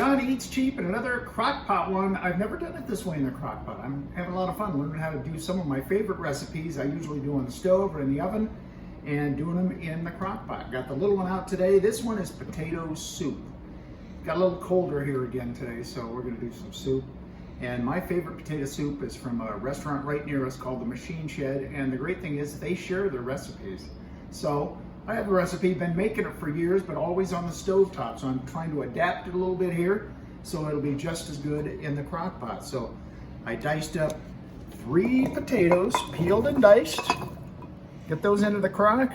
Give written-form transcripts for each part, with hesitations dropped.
John Eats Cheap and another crock pot one. I've never done it this way in the crock pot. I'm having a lot of fun learning how to do some of my favorite recipes I usually do on the stove or in the oven and doing them in the crock pot. Got the little one out today. This one is potato soup. Got a little colder here again today, so we're gonna do some soup. And my favorite potato soup is from a restaurant right near us called the Machine Shed. And the great thing is they share their recipes. So I have a recipe, been making it for years, but always on the stove top. So I'm trying to adapt it a little bit here so it'll be just as good in the crock pot. So I diced up 3 potatoes, peeled and diced. Get those into the crock.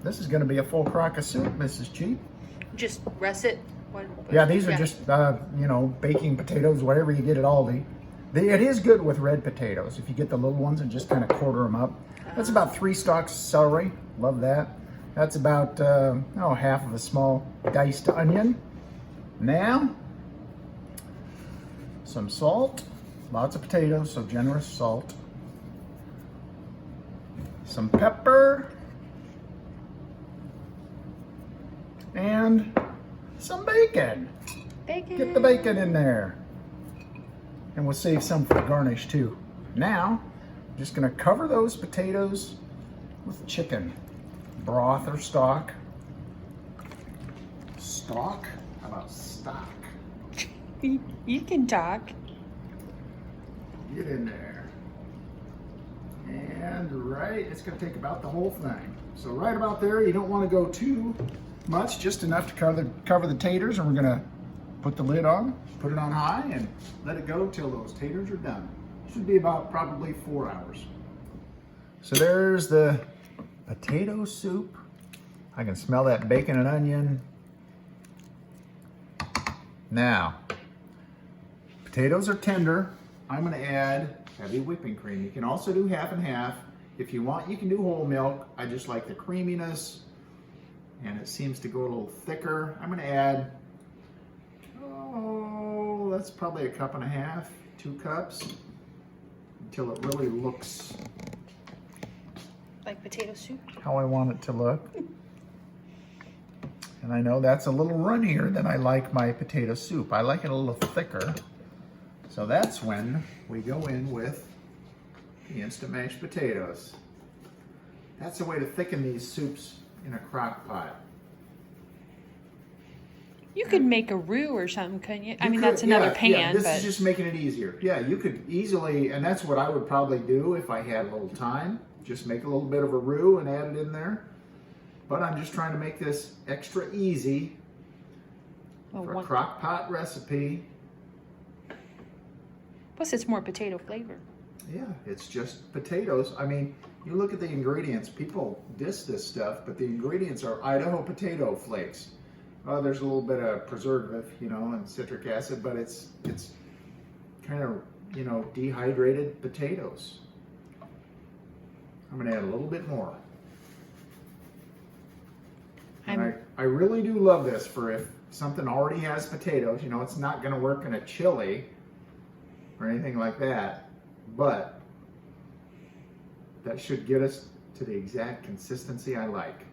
This is gonna be a full crock of soup, Mrs. Cheap. Just russet? Yeah, these are just, baking potatoes, whatever you get at Aldi. It is good with red potatoes. If you get the little ones and just kind of quarter them up. That's about 3 stalks of celery. Love that. That's about, half of a small diced onion. Now, some salt. Lots of potatoes, so generous salt. Some pepper. And some bacon. Get the bacon in there. And we'll save some for garnish too. Now, I'm just gonna cover those potatoes with chicken. Broth or stock. Stock? How about stock? You can talk. Get in there. And it's gonna take about the whole thing. So right about there, you don't wanna go too much, just enough to cover the taters, and we're gonna put the lid on, put it on high, and let it go till those taters are done. Should be about probably 4 hours. So there's the potato soup. I can smell that bacon and onion. Now, potatoes are tender. I'm gonna add heavy whipping cream. You can also do half and half. If you want, you can do whole milk. I just like the creaminess, and it seems to go a little thicker. I'm gonna add, that's probably 1.5 cups, 2 cups, until it really looks like potato soup? How I want it to look. And I know that's a little runnier than I like my potato soup. I like it a little thicker. So that's when we go in with the instant mashed potatoes. That's a way to thicken these soups in a crock pot. You could make a roux or something, couldn't you? I mean, that's another pan. Yeah, this but is just making it easier. Yeah, you could easily, and that's what I would probably do if I had a little time. Just make a little bit of a roux and add it in there. But I'm just trying to make this extra easy for a crock pot recipe. Plus, it's more potato flavor. Yeah, it's just potatoes. I mean, you look at the ingredients. People diss this stuff, but the ingredients are Idaho potato flakes. There's a little bit of preservative, and citric acid, but it's kind of, dehydrated potatoes. I'm gonna add a little bit more. And I really do love this for if something already has potatoes. It's not gonna work in a chili or anything like that, but that should get us to the exact consistency I like.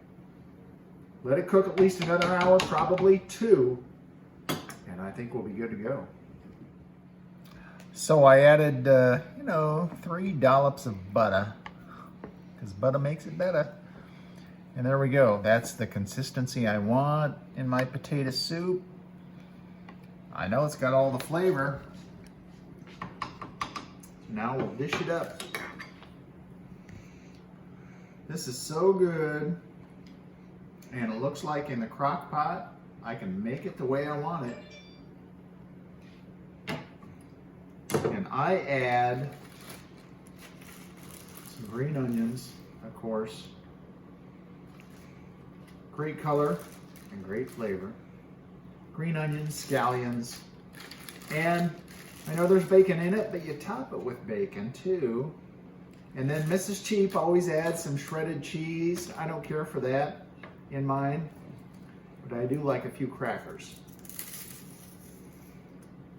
Let it cook at least another hour, probably 2, and I think we'll be good to go. So I added, 3 dollops of butter, because butter makes it better. And there we go. That's the consistency I want in my potato soup. I know it's got all the flavor. Now we'll dish it up. This is so good. And it looks like in the crock pot, I can make it the way I want it. And I add some green onions, of course. Great color and great flavor. Green onions, scallions. And I know there's bacon in it, but you top it with bacon too. And then Mrs. Cheap always adds some shredded cheese. I don't care for that in mine, but I do like a few crackers.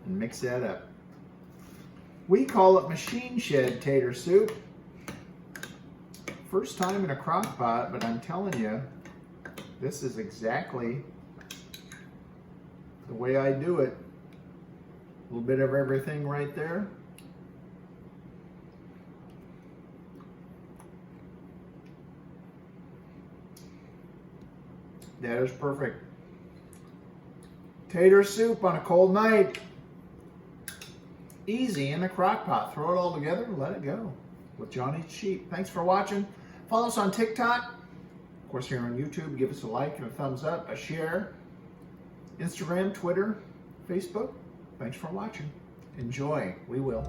And mix that up. We call it Machine Shed tater soup. First time in a crock pot, but I'm telling you, this is exactly the way I do it. A little bit of everything right there. That is perfect. Tater soup on a cold night. Easy in the crock pot. Throw it all together, let it go with Johnny's Sheep. Thanks for watching. Follow us on TikTok. Of course, here on YouTube, give us a like and a thumbs up, a share. Instagram, Twitter, Facebook. Thanks for watching. Enjoy. We will.